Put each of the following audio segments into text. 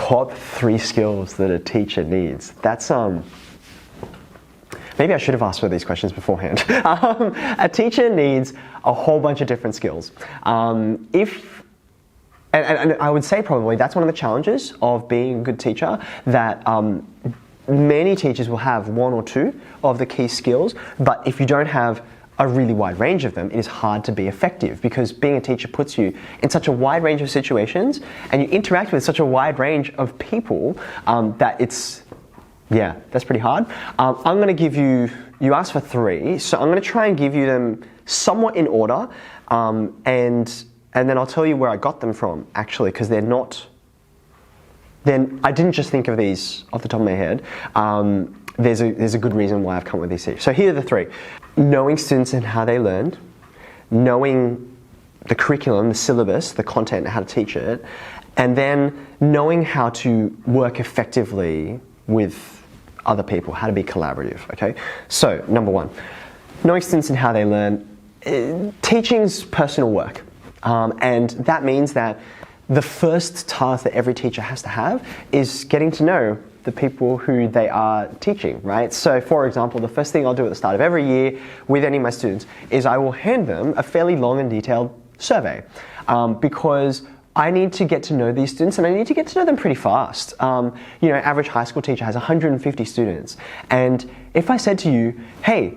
top 3 skills that a teacher needs. That's maybe I should have asked for these questions beforehand. A teacher needs a whole bunch of different skills. And I would say probably that's one of the challenges of being a good teacher, that many teachers will have 1 or 2 of the key skills, but if you don't have a really wide range of them, it is hard to be effective, because being a teacher puts you in such a wide range of situations and you interact with such a wide range of people that that's pretty hard. I'm going to give you asked for 3, so I'm going to try and give you them somewhat in order, and then I'll tell you where I got them from, actually, because I didn't just think of these off the top of my head. There's a good reason why I've come up with these. So here are the 3. Knowing students and how they learned, knowing the curriculum, the syllabus, the content, how to teach it, and then knowing how to work effectively with other people, how to be collaborative, okay? So, number 1, knowing students and how they learn. Teaching's personal work, and that means that the first task that every teacher has to have is getting to know the people who they are teaching, right? So for example, the first thing I'll do at the start of every year with any of my students is I will hand them a fairly long and detailed survey, because I need to get to know these students, and I need to get to know them pretty fast. Average high school teacher has 150 students, and if I said to you, hey,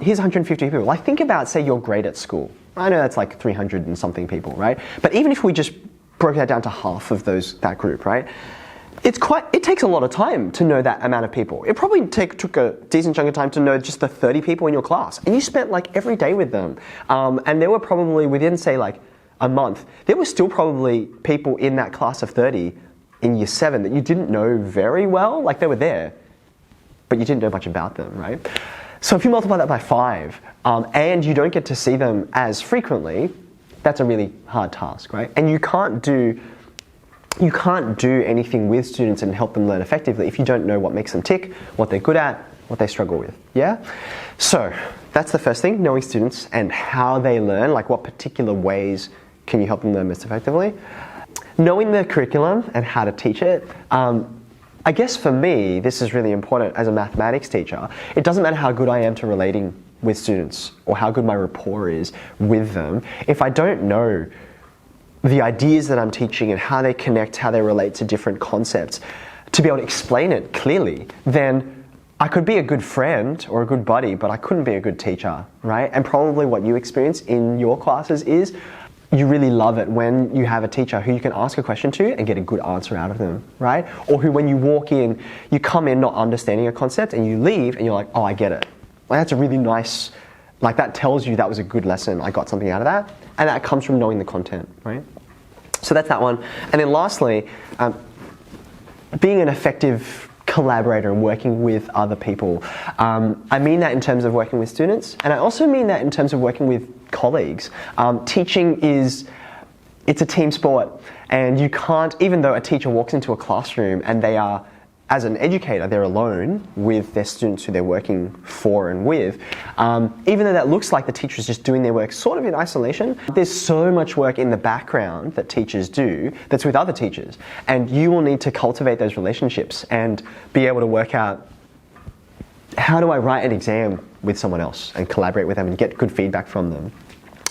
here's 150 people, like think about, say, your grade at school. I know that's like 300 and something people, right? But even if we just broke that down to half of that group, right? It takes a lot of time to know that amount of people. It probably took a decent chunk of time to know just the 30 people in your class, and you spent like every day with them. And there were probably within, say, like a month, there were still probably people in that class of 30 in year 7 that you didn't know very well. Like they were there, but you didn't know much about them, right? So if you multiply that by 5, and you don't get to see them as frequently, that's a really hard task, right? And you can't do anything with students and help them learn effectively if you don't know what makes them tick, what they're good at, what they struggle with, yeah? So that's the first thing, knowing students and how they learn, like what particular ways can you help them learn most effectively. Knowing the curriculum and how to teach it. I guess for me, this is really important as a mathematics teacher. It doesn't matter how good I am to relating with students or how good my rapport is with them. If I don't know the ideas that I'm teaching and how they connect, how they relate to different concepts, to be able to explain it clearly, then I could be a good friend or a good buddy, but I couldn't be a good teacher, right? And probably what you experience in your classes is you really love it when you have a teacher who you can ask a question to and get a good answer out of them, right? Or who, when you walk in, you come in not understanding a concept and you leave and you're like, oh, I get it. Like that's a really nice, like that tells you that was a good lesson, I got something out of that, and that comes from knowing the content, right? So that's that one. And then lastly, being an effective collaborator and working with other people. I mean that in terms of working with students, and I also mean that in terms of working with colleagues. Teaching it's a team sport, and you can't, even though a teacher walks into a classroom and they are, as an educator, they're alone with their students who they're working for and with, even though that looks like the teacher is just doing their work sort of in isolation, there's so much work in the background that teachers do that's with other teachers, and you will need to cultivate those relationships and be able to work out, how do I write an exam with someone else and collaborate with them and get good feedback from them?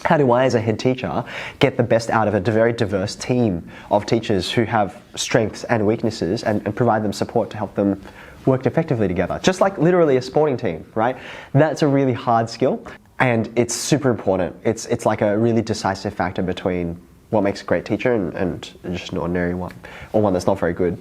How do I, as a head teacher, get the best out of a very diverse team of teachers who have strengths and weaknesses and provide them support to help them work effectively together? Just like literally a sporting team, right? That's a really hard skill, and it's super important. It's like a really decisive factor between what makes a great teacher and just an ordinary one, or one that's not very good.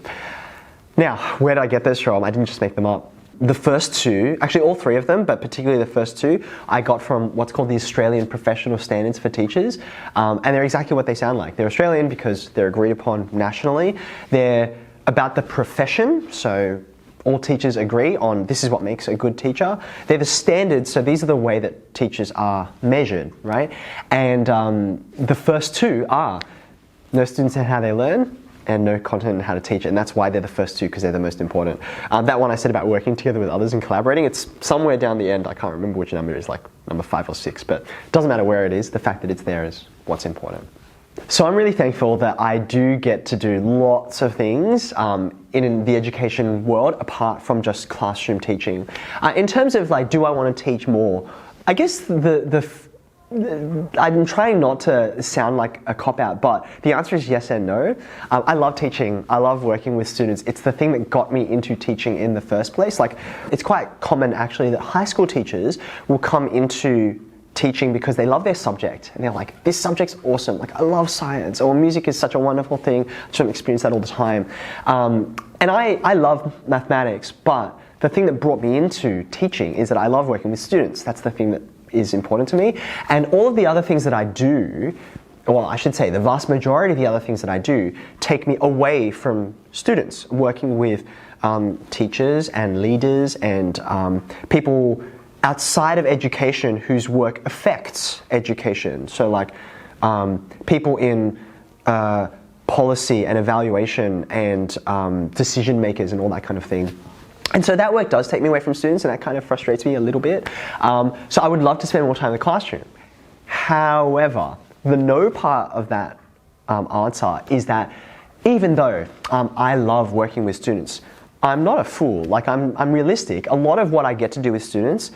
Now, where did I get this from? I didn't just make them up. The first 2, actually all 3 of them, but particularly the first 2, I got from what's called the Australian Professional Standards for Teachers, and they're exactly what they sound like. They're Australian because they're agreed upon nationally. They're about the profession, so all teachers agree on this is what makes a good teacher. They're the standards, so these are the way that teachers are measured, right? And the first 2 are know students and how they learn, and know content and how to teach it, and that's why they're the first 2, because they're the most important. That one I said about working together with others and collaborating, it's somewhere down the end, I can't remember which number it is, like number 5 or 6, but it doesn't matter where it is, the fact that it's there is what's important. So I'm really thankful that I do get to do lots of things in the education world apart from just classroom teaching. In terms of like, do I want to teach more? I guess I'm trying not to sound like a cop-out, but the answer is yes and no. I love teaching. I love working with students. It's the thing that got me into teaching in the first place. Like, it's quite common actually that high school teachers will come into teaching because they love their subject and they're like, this subject's awesome, like I love science, or music is such a wonderful thing. I just don't experience that all the time. And I love mathematics, but the thing that brought me into teaching is that I love working with students. That's the thing that is important to me. And all of the other things that I do, well, I should say the vast majority of the other things that I do take me away from students, working with teachers and leaders and people outside of education whose work affects education. So like people in policy and evaluation and decision makers and all that kind of thing. And so that work does take me away from students, and that kind of frustrates me a little bit. So I would love to spend more time in the classroom. However, the no part of that answer is that even though I love working with students, I'm not a fool. Like I'm realistic. A lot of what I get to do with students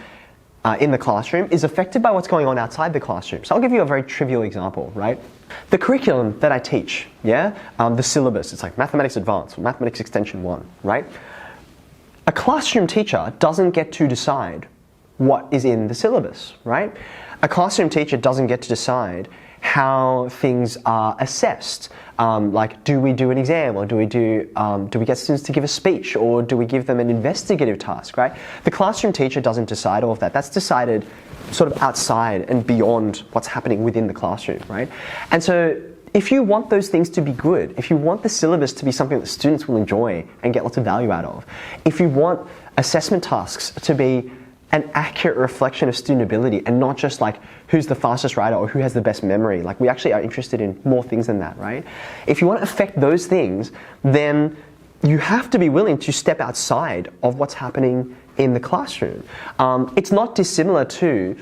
in the classroom is affected by what's going on outside the classroom. So I'll give you a very trivial example, right? The curriculum that I teach, the syllabus, it's like Mathematics Advanced, or Mathematics Extension 1, right? A classroom teacher doesn't get to decide what is in the syllabus, right? A classroom teacher doesn't get to decide how things are assessed. Like, do we do an exam, or do we get students to give a speech, or do we give them an investigative task, right? The classroom teacher doesn't decide all of that. That's decided sort of outside and beyond what's happening within the classroom, right? And so if you want those things to be good, if you want the syllabus to be something that students will enjoy and get lots of value out of, if you want assessment tasks to be an accurate reflection of student ability and not just like who's the fastest writer or who has the best memory, like we actually are interested in more things than that, right? If you want to affect those things, then you have to be willing to step outside of what's happening in the classroom. It's not dissimilar to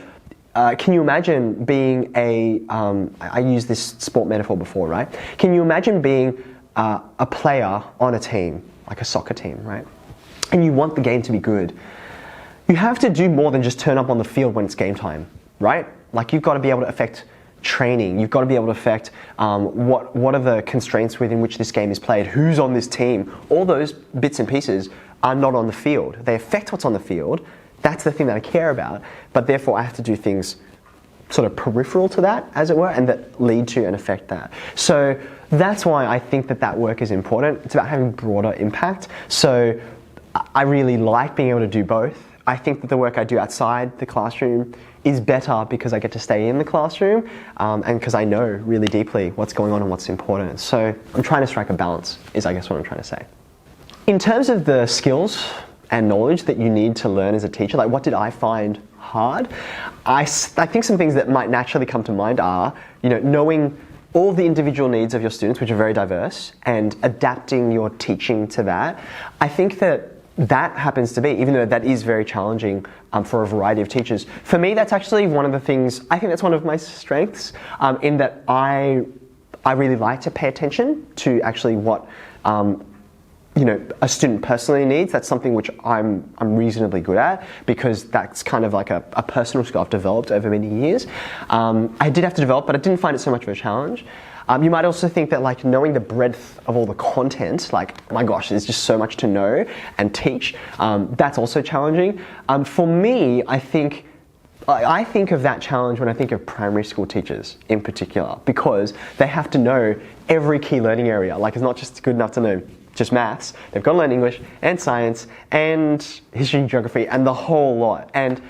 can you imagine being I used this sport metaphor before, right? Can you imagine being a player on a team, like a soccer team, right? And you want the game to be good. You have to do more than just turn up on the field when it's game time, right? Like you've got to be able to affect training. You've got to be able to affect what are the constraints within which this game is played, who's on this team. All those bits and pieces are not on the field. They affect what's on the field. That's the thing that I care about, but therefore I have to do things sort of peripheral to that, as it were, and that lead to and affect that. So that's why I think that work is important. It's about having broader impact. So I really like being able to do both. I think that the work I do outside the classroom is better because I get to stay in the classroom and because I know really deeply what's going on and what's important. So I'm trying to strike a balance, is I guess what I'm trying to say. In terms of the skills and knowledge that you need to learn as a teacher, like what did I find hard? I think some things that might naturally come to mind are, knowing all the individual needs of your students, which are very diverse, and adapting your teaching to that. I think that happens to be, even though that is very challenging for a variety of teachers. For me, that's actually one of the things, I think that's one of my strengths, in that I really like to pay attention to actually what a student personally needs. That's something which I'm reasonably good at, because that's kind of like a personal skill I've developed over many years. I did have to develop, but I didn't find it so much of a challenge. You might also think that like knowing the breadth of all the content, like, oh my gosh, there's just so much to know and teach, that's also challenging. For me, I think of that challenge when I think of primary school teachers in particular, because they have to know every key learning area. Like, it's not just good enough to know just maths, they've got to learn English and science and history and geography and the whole lot. And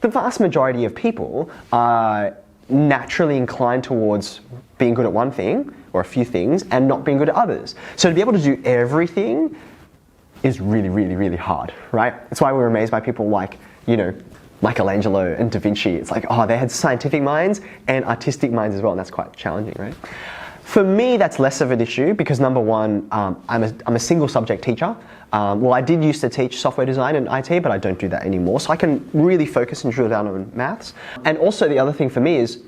the vast majority of people are naturally inclined towards being good at one thing or a few things and not being good at others. So to be able to do everything is really, really, really hard, right? That's why we're amazed by people like, Michelangelo and Da Vinci. It's like, oh, they had scientific minds and artistic minds as well, and that's quite challenging, right? For me, that's less of an issue because number one, I'm a single subject teacher. Well, I did used to teach software design and IT, but I don't do that anymore. So I can really focus and drill down on maths. And also the other thing for me is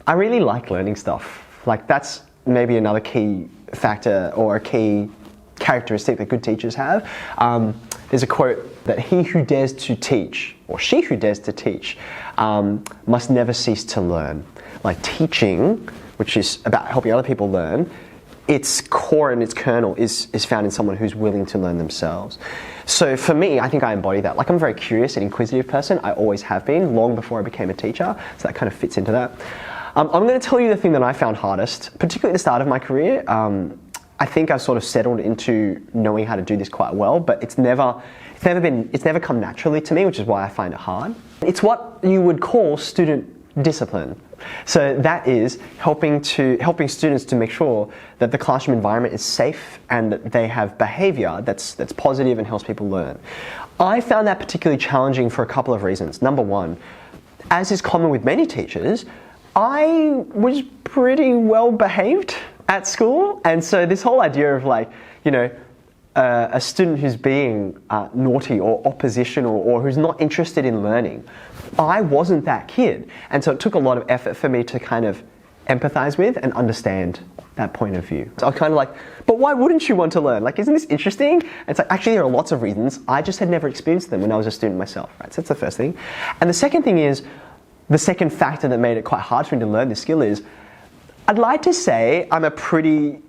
I really like learning stuff. Like that's maybe another key factor or a key characteristic that good teachers have. There's a quote that he who dares to teach, or she who dares to teach, must never cease to learn. Like teaching, which is about helping other people learn, its core and its kernel is found in someone who's willing to learn themselves. So for me, I think I embody that. Like I'm a very curious and inquisitive person. I always have been, long before I became a teacher. So that kind of fits into that. I'm going to tell you the thing that I found hardest, particularly at the start of my career. I think I've sort of settled into knowing how to do this quite well, but it's never come naturally to me, which is why I find it hard. It's what you would call student discipline. So that is helping students to make sure that the classroom environment is safe and that they have behavior that's positive and helps people learn. I found that particularly challenging for a couple of reasons. Number one, as is common with many teachers, I was pretty well behaved at school, and so this whole idea of like, you know, a student who's being naughty or oppositional or who's not interested in learning, I wasn't that kid. And so it took a lot of effort for me to kind of empathize with and understand that point of view. So I was kind of like, but why wouldn't you want to learn? Like, isn't this interesting? And it's like, actually there are lots of reasons. I just had never experienced them when I was a student myself, right? So that's the first thing. And the second thing is, the second factor that made it quite hard for me to learn this skill is, I'd like to say I'm a pretty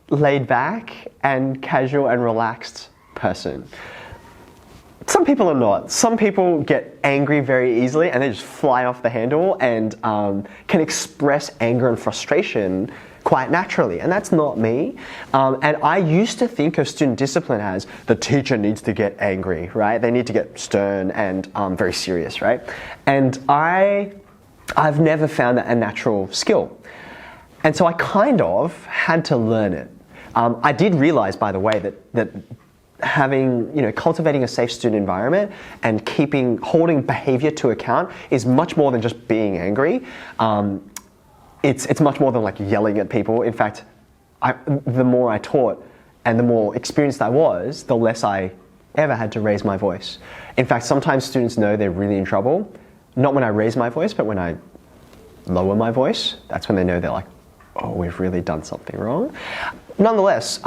laid back and casual and relaxed person. Some people are not. Some people get angry very easily and they just fly off the handle and can express anger and frustration quite naturally, and that's not me. And I used to think of student discipline as the teacher needs to get angry, right? They need to get stern and very serious, right? And I've never found that a natural skill. And so I kind of had to learn it. I did realize, by the way, that having, you know, cultivating a safe student environment and holding behavior to account is much more than just being angry. It's much more than like yelling at people. In fact, the more I taught and the more experienced I was, the less I ever had to raise my voice. In fact, sometimes students know they're really in trouble, not when I raise my voice, but when I lower my voice. That's when they know they're like, oh, we've really done something wrong. Nonetheless,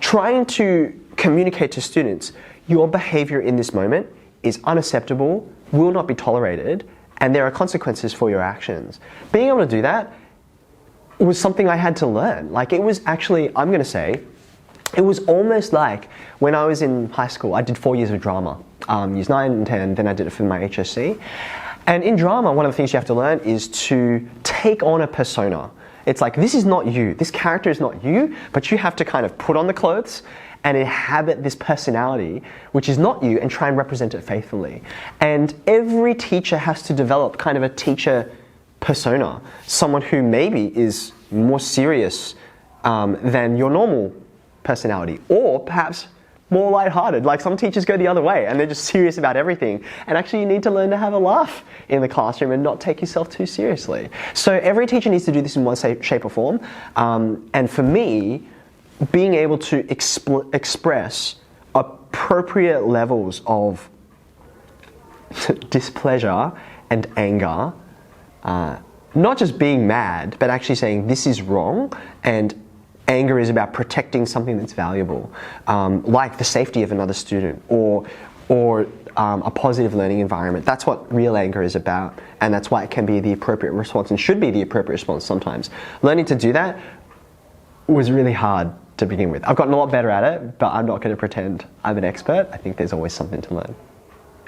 trying to communicate to students, your behavior in this moment is unacceptable, will not be tolerated, and there are consequences for your actions. Being able to do that was something I had to learn. Like, it was actually, I'm going to say, it was almost like when I was in high school. I did 4 years of drama, years 9 and 10, then I did it for my HSC. And in drama, one of the things you have to learn is to take on a persona. It's like, this is not you. This character is not you, but you have to kind of put on the clothes and inhabit this personality, which is not you, and try and represent it faithfully. And every teacher has to develop kind of a teacher persona, someone who maybe is more serious than your normal personality, or perhaps more lighthearted. Like, some teachers go the other way and they're just serious about everything. And actually you need to learn to have a laugh in the classroom and not take yourself too seriously. So every teacher needs to do this in one shape or form. And for me, being able to express appropriate levels of displeasure and anger, not just being mad, but actually saying this is wrong, and anger is about protecting something that's valuable, like the safety of another student or a positive learning environment. That's what real anger is about, and that's why it can be the appropriate response and should be the appropriate response sometimes. Learning to do that was really hard to begin with. I've gotten a lot better at it, but I'm not going to pretend I'm an expert. I think there's always something to learn.